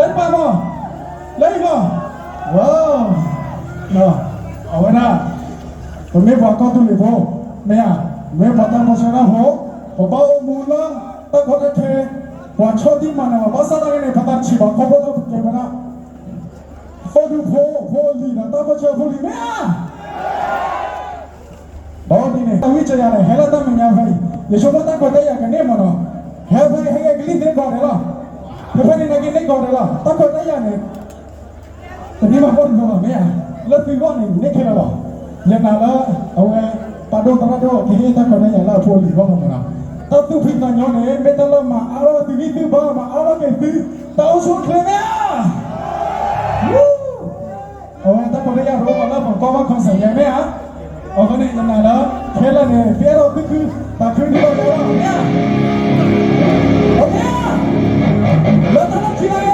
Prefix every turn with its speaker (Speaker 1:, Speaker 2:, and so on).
Speaker 1: lấy ba mò lấy mò wow nó ở bên nào tôi mấy vợ con tôi lì vô nè mấy vợ ta một số nào hố của bao mù lo ta có thể thuê và cho đi mà nào bao sao đây này phát chỉ bảo không có đâu kể mà nào phô du phô lì là ta có chơi phô lì mấy à đó đi này ta biết chơi này hay là ta mình nhà vậy để cho ta có thể là cái này mà nó hay vậy hay cái lì thế còn đấy là cái phần này cái này còn đấy là ta có thể là nàyแต่นี่มาพูดถึงว่าไม่อ่ะแล้วคือว่านี่แค่ละยังน่าละเอาไงปาโดตระโดที่ตั้งคนนั้นอย่างเราพูดถึงว่ามันนะตาตู้พิจารณาเนี่ยไม่ต้องละมาเอาละที่ที่บ้ามาเอาละเป็นที่ตาเอาสุดเลยเนี่ยเอาไงตั้งคนนั้นอย่างเราเอาละผมก็ว่าคอนเสิร์ตยังไม่อ่ะเอาคนนี้ยังน่าละแค่ละเนี่ยเพื่อเราคือตาคืนที่เราเนี่ยโอเคแล้วตั้งที่ไหน